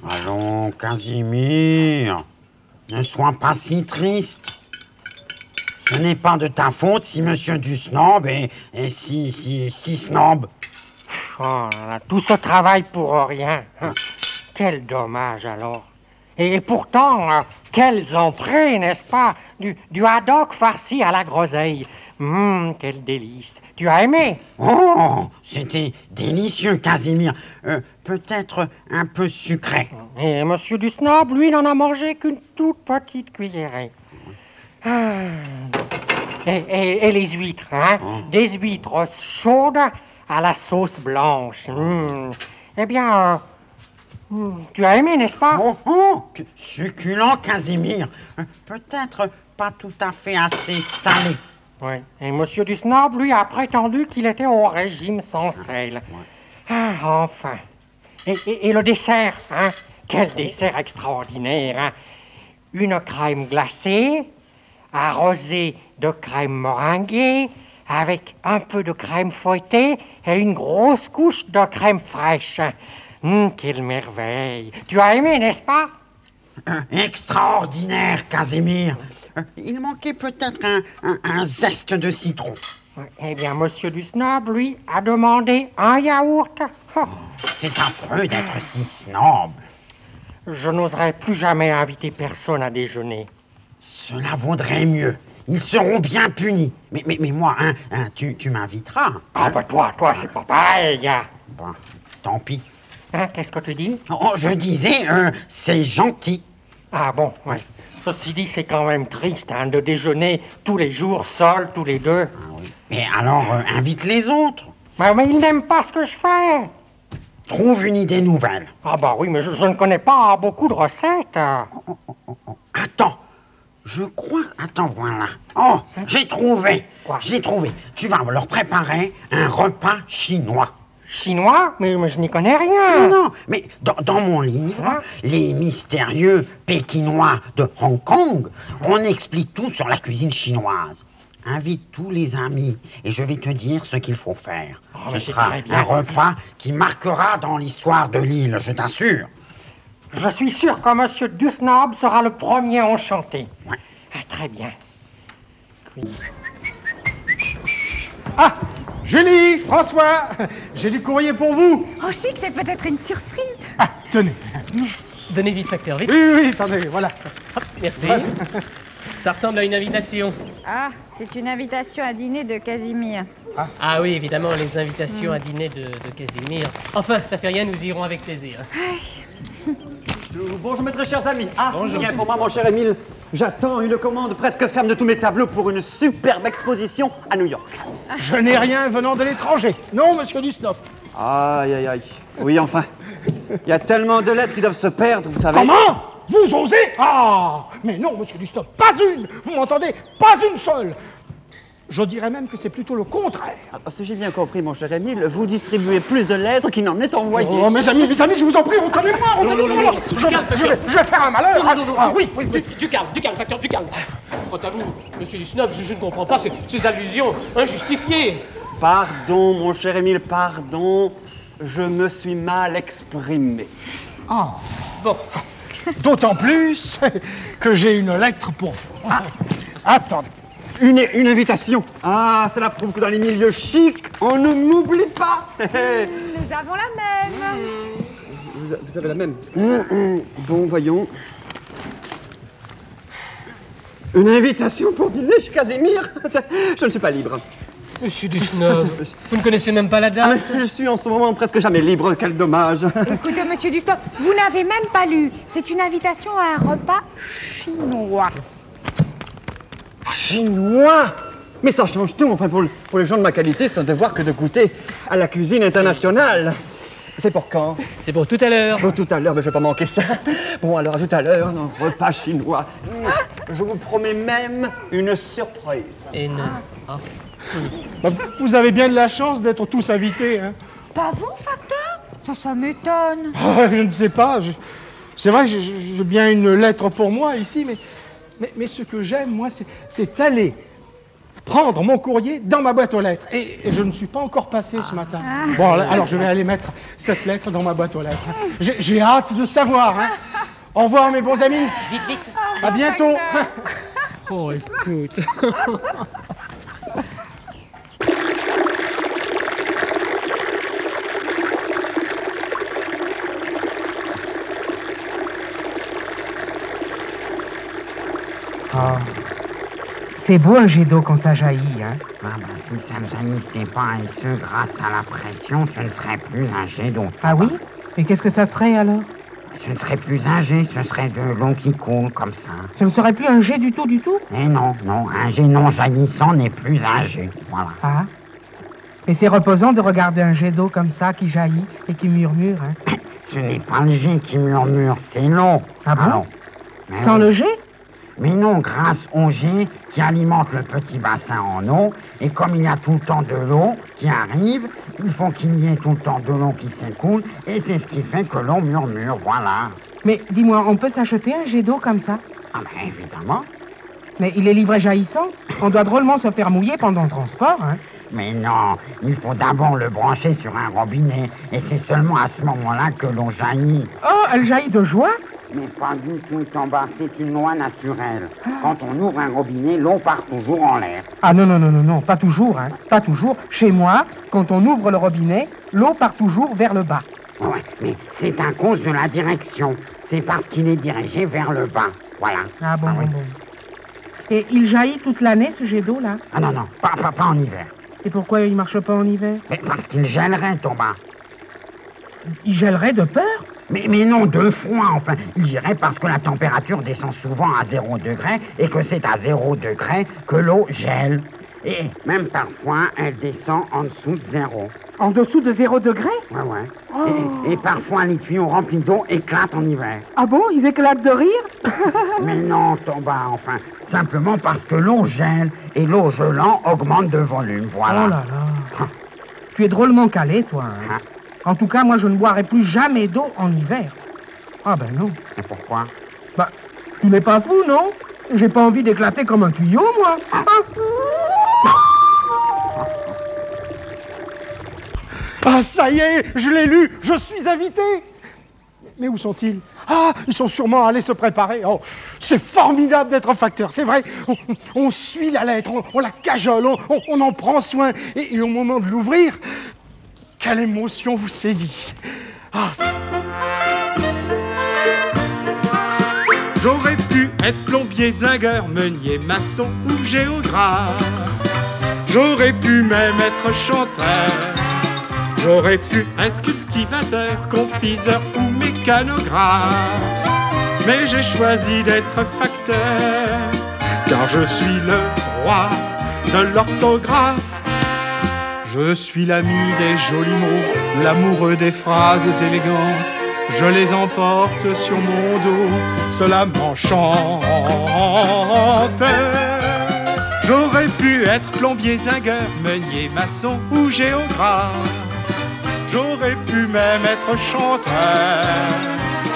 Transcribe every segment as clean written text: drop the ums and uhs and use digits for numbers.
Allons, Casimir, ne sois pas si triste. Ce n'est pas de ta faute si Monsieur Dusnob est si snob. Oh là là, tout ce travail pour rien. Quel dommage alors. Et pourtant, quelles entrées, n'est-ce pas? Du haddock farci à la groseille. Quel délice. Tu as aimé? Oh, c'était délicieux, Casimir. Peut-être un peu sucré. Et Monsieur Dusnob, lui, n'en a mangé qu'une toute petite cuillerée. Et les huîtres, hein? Des huîtres chaudes à la sauce blanche. Eh bien, tu as aimé, n'est-ce pas? Succulent, Casimir. Peut-être pas tout à fait assez salé. Oui. Et Monsieur Dusnob, lui, a prétendu qu'il était au régime sans sel. Enfin. Et le dessert, hein? Quel dessert extraordinaire, hein? Une crème glacée, arrosée de crème meringuée, avec un peu de crème fouettée et une grosse couche de crème fraîche. Quelle merveille! Tu as aimé, n'est-ce pas? Extraordinaire, Casimir. Il manquait peut-être un zeste de citron. Eh bien, Monsieur Dusnob, lui, a demandé un yaourt. C'est affreux d'être si snob. Je n'oserais plus jamais inviter personne à déjeuner. Cela vaudrait mieux. Ils seront bien punis. Mais moi, tu m'inviteras. Ah, bah toi, c'est pas pareil. Bon, tant pis. Qu'est-ce que tu dis? Oh, je disais, c'est gentil. Ah bon, ouais. Ceci dit, c'est quand même triste de déjeuner tous les jours, seuls, tous les deux. Oui. Mais alors, invite les autres. Mais ils n'aiment pas ce que je fais. Trouve une idée nouvelle. Ah bah oui, mais je ne connais pas beaucoup de recettes. Attends, je crois... Attends, voilà. Oh, j'ai trouvé. Quoi? J'ai trouvé. Tu vas leur préparer un repas chinois. Chinois? Mais je n'y connais rien. Non, mais dans mon livre, Les mystérieux Pékinois de Hong Kong, on explique tout sur la cuisine chinoise. Invite tous les amis et je vais te dire ce qu'il faut faire. Ce sera un repas qui marquera dans l'histoire de l'île, je t'assure. Je suis sûr que Monsieur Dusnob sera le premier enchanté. Ouais. Très bien. Ah, Julie, François, j'ai du courrier pour vous. Oh, chic, c'est peut-être une surprise. Ah, tenez. Merci. Donnez vite, facteur, vite. Oui, attendez, voilà. Hop, merci. Ça ressemble à une invitation. Ah, c'est une invitation à dîner de Casimir. Ah oui, évidemment, les invitations à dîner de Casimir. Enfin, ça fait rien, nous irons avec plaisir. Bonjour mes très chers amis. Bonjour. Bien pour moi mon cher Émile. J'attends une commande presque ferme de tous mes tableaux pour une superbe exposition à New York. Je n'ai rien venant de l'étranger. Non, Monsieur Dusnob. Aïe. Oui, enfin. Il y a tellement de lettres qui doivent se perdre, vous savez. Comment? Vous osez? Ah, mais non, Monsieur Dusnob, pas une. Vous m'entendez? Pas une seule. Je dirais même que c'est plutôt le contraire. Si j'ai bien compris, mon cher Émile, vous distribuez plus de lettres qu'il n'en est envoyé. Oh, mes amis, je vous en prie, retenez-moi. Non, Je vais faire un malheur. Ah, oui. Du calme, facteur, du calme. Quant à vous, Monsieur Dusnob, je ne comprends pas ces allusions injustifiées. Pardon, mon cher Émile, pardon. Je me suis mal exprimé. Ah. Bon. D'autant plus que j'ai une lettre pour vous. Attendez. Une invitation. Ah, cela prouve que dans les milieux chics, on ne m'oublie pas. Nous avons la même. Vous avez la même. Bon, voyons. Une invitation pour dîner chez Casimir. Je ne suis pas libre. Monsieur Dusnob, vous ne connaissez même pas la date? Je suis en ce moment presque jamais libre, quel dommage. Écoutez, Monsieur Dusnob, vous n'avez même pas lu. C'est une invitation à un repas chinois. Chinois? Mais ça change tout. Enfin, pour les gens de ma qualité, c'est un devoir que de goûter à la cuisine internationale. C'est pour quand? C'est pour tout à l'heure. Pour tout à l'heure, mais je vais pas manquer ça. Bon, alors à tout à l'heure, un repas chinois. Je vous promets même une surprise. Vous avez bien de la chance d'être tous invités. Hein. Pas vous, facteur? Ça m'étonne. Je ne sais pas. C'est vrai que j'ai bien une lettre pour moi ici, mais ce que j'aime, moi, c'est aller prendre mon courrier dans ma boîte aux lettres. Et je ne suis pas encore passé ce matin. Bon, alors je vais aller mettre cette lettre dans ma boîte aux lettres. J'ai hâte de savoir. Hein. Au revoir, mes bons amis. Vite, vite. À bientôt. Oh, écoute. Oh. C'est beau un jet d'eau quand ça jaillit, hein? Ah ben, si ça ne jaillissait pas, et ce, grâce à la pression, ce ne serait plus un jet d'eau. Ah oui? Et qu'est-ce que ça serait alors? Ce ne serait plus un jet, ce serait de l'eau qui coule comme ça. Ça ne serait plus un jet du tout, du tout? Mais non, un jet non jaillissant n'est plus un jet, voilà. Ah. Et c'est reposant de regarder un jet d'eau comme ça qui jaillit et qui murmure, hein? Ce n'est pas le jet qui murmure, c'est l'eau. Ah bon? Alors, Sans oui. le jet? Mais non, grâce au jet qui alimente le petit bassin en eau, et comme il y a tout le temps de l'eau qui arrive, il faut qu'il y ait tout le temps de l'eau qui s'écoule, et c'est ce qui fait que l'eau murmure, voilà. Mais dis-moi, on peut s'acheter un jet d'eau comme ça? Ah ben évidemment. Mais il est livré jaillissant. On doit drôlement se faire mouiller pendant le transport, hein? Mais non, il faut d'abord le brancher sur un robinet, et c'est seulement à ce moment-là que l'eau jaillit. Oh, elle jaillit de joie? Mais pas du tout, Tomba, c'est une loi naturelle. Quand on ouvre un robinet, l'eau part toujours en l'air. Ah non, pas toujours, hein? Pas toujours. Chez moi, quand on ouvre le robinet, l'eau part toujours vers le bas. Ouais, mais c'est à cause de la direction. C'est parce qu'il est dirigé vers le bas. Voilà. Ah bon, oui. bon. Et il jaillit toute l'année, ce jet d'eau-là? Ah non, pas en hiver. Et pourquoi il marche pas en hiver? Mais parce qu'il gèlerait, Tomba. Il gèlerait de peur? Mais non, de froid, enfin. Il irait parce que la température descend souvent à 0 degré et que c'est à 0 degré que l'eau gèle. Et même parfois, elle descend en dessous de 0. En dessous de 0 degré? Ouais. Oh. Et parfois, les tuyaux remplis d'eau éclatent en hiver. Ah bon? Ils éclatent de rire? Mais non, Tomba, enfin. Simplement parce que l'eau gèle et l'eau gelant augmente de volume, voilà. Oh là là. Tu es drôlement calé, toi. Hein? Hein? En tout cas, moi, je ne boirai plus jamais d'eau en hiver. Ah ben non. Et pourquoi? Bah, tu n'es pas fou, non? J'ai pas envie d'éclater comme un tuyau, moi. Ah, ça y est, je l'ai lu, je suis invité. Mais où sont-ils? Ah, ils sont sûrement allés se préparer. Oh, c'est formidable d'être facteur, c'est vrai. On suit la lettre, on la cajole, on en prend soin. Et au moment de l'ouvrir, quelle émotion vous saisit. Ah, J'aurais pu être plombier, zingueur, meunier, maçon ou géographe. J'aurais pu même être chanteur. J'aurais pu être cultivateur, confiseur ou mécanographe. Mais j'ai choisi d'être facteur, car je suis le roi de l'orthographe. Je suis l'ami des jolis mots, l'amoureux des phrases élégantes. Je les emporte sur mon dos, cela m'enchante. J'aurais pu être plombier, zingueur, meunier, maçon ou géographe. J'aurais pu même être chanteur.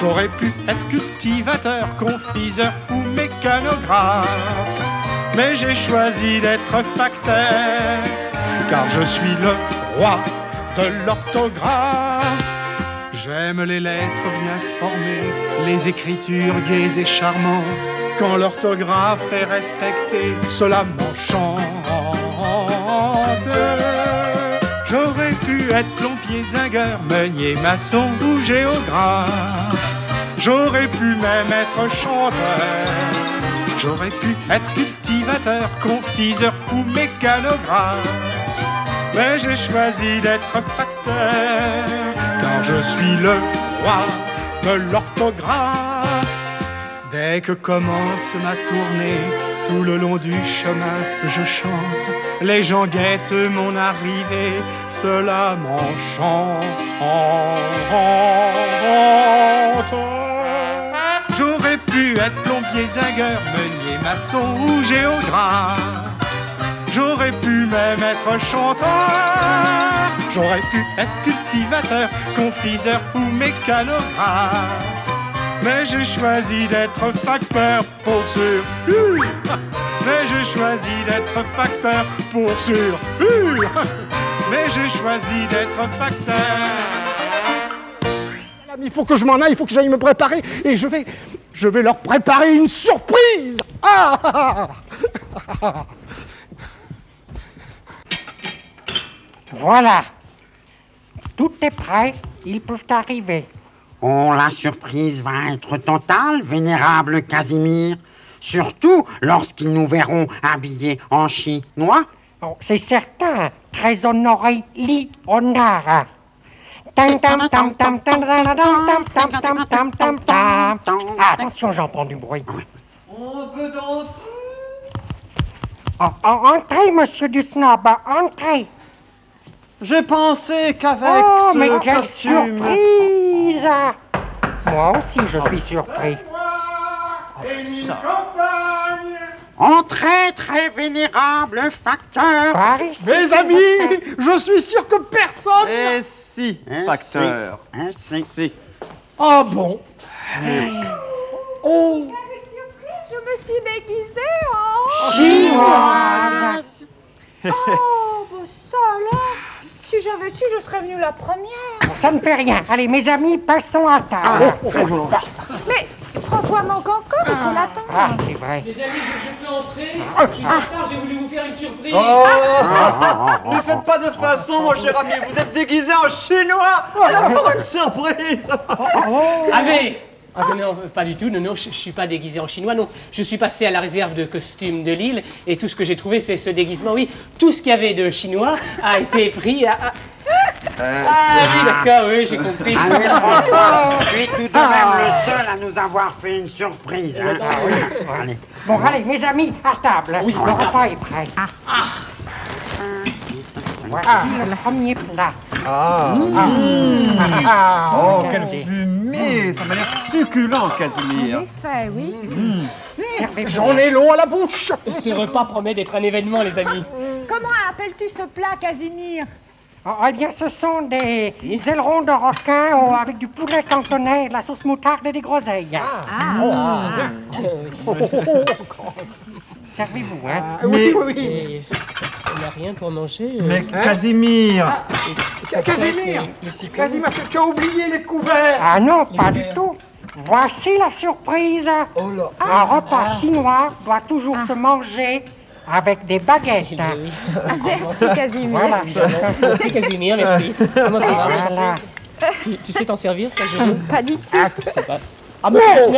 J'aurais pu être cultivateur, confiseur ou mécanographe. Mais j'ai choisi d'être facteur, car je suis le roi de l'orthographe. J'aime les lettres bien formées, les écritures gaies et charmantes. Quand l'orthographe est respectée, cela m'enchante. J'aurais pu être plombier, zingueur, meunier, maçon ou géographe. J'aurais pu même être chanteur. J'aurais pu être cultivateur, confiseur ou mécanographe. Mais j'ai choisi d'être facteur, car je suis le roi de l'orthographe. Dès que commence ma tournée, tout le long du chemin je chante. Les gens guettent mon arrivée, cela m'enchante. J'aurais pu être plombier, zingueur, meunier, maçon ou géographe. J'aurais pu même être chanteur. J'aurais pu être cultivateur, confiseur ou mécanographe. Mais j'ai choisi d'être facteur pour sûr. Mais j'ai choisi d'être facteur pour sûr. Mais j'ai choisi d'être facteur. Il faut que je m'en aille, il faut que j'aille me préparer. Et je vais leur préparer une surprise. Voilà. Tout est prêt, ils peuvent arriver. Oh, la surprise va être totale, vénérable Casimir. Surtout lorsqu'ils nous verront habillés en chinois. Oh, c'est certain, très honoré Léonard. Attention, j'entends du bruit. On peut entrer. Entrez, monsieur du Snob, entrez. J'ai pensé qu'avec Oh, mais ce quelle costume... surprise! Moi aussi, je suis surpris. Entrez, très vénérable facteur. Par ici. Mes amis, je suis sûr que personne... Et si, facteur. Si. Ah bon? Oh! Avec surprise, je me suis déguisée en... Chinoise. Oh, bah ça alors. Si j'avais su, je serais venue la première. Ça ne fait rien. Allez, mes amis, passons à table. Mais François manque encore et c'est l'attendre. Ah, c'est vrai. Les amis, je peux entrer. Je suis en retard, j'ai voulu vous faire une surprise. Ne faites pas de façon, mon cher ami, vous êtes déguisé en chinois. Alors, une surprise. Avez non, pas du tout, non, je suis pas déguisé en chinois, non. Je suis passé à la réserve de costumes de Lille et tout ce que j'ai trouvé, c'est ce déguisement, oui. Tout ce qu'il y avait de chinois a été pris à... oui, d'accord, oui, j'ai compris. Allez, François, tu es tout de même le seul à nous avoir fait une surprise. Hein? Allez. Bon, allez, mes amis, à table. Oui, le repas est prêt. Voici le premier plat. Oh, quelle regardez. fumée. Ça m'a l'air succulent, Casimir. En effet, oui. Servez-vous. J'en ai l'eau à la bouche. Ce repas promet d'être un événement, les amis. Comment appelles-tu ce plat, Casimir? Eh bien, ce sont des ailerons de requin avec du poulet cantonais, de la sauce moutarde et des groseilles. Servez-vous, hein. Oui. On n'a rien pour manger. Mais Casimir. Casimir, tu as oublié les couverts. Ah non, pas du tout. Voici la surprise. Un repas chinois doit toujours se manger avec des baguettes. Merci, Casimir. Voilà. Merci, Casimir, merci. Comment ça va? Voilà. Tu sais t'en servir, ça, je veux? Pas du tout. C'est pas... Ah, monsieur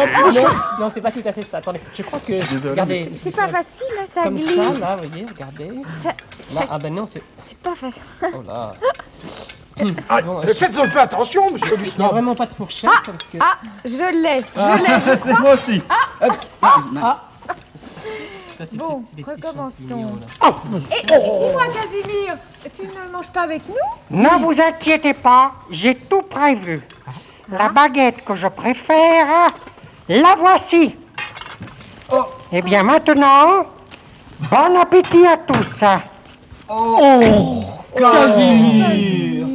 non, c'est pas tout à fait ça. Attendez, je crois que... Regardez. C'est pas facile, là, ça Comme glisse. ça, là, vous voyez, regardez. Là, ah ben non, c'est... C'est pas facile. Oh là. Faites un peu attention, monsieur Il n'y a Dusnob. vraiment pas de fourchette parce que... Je l'ai, C'est moi aussi. Ça, c'est Bon, c'est des petits recommençons. champignons, là. Et dis-moi, Casimir, tu ne manges pas avec nous? Ne vous inquiétez pas, j'ai tout prévu. La baguette que je préfère, la voici. Eh bien maintenant, bon appétit à tous. Casimir.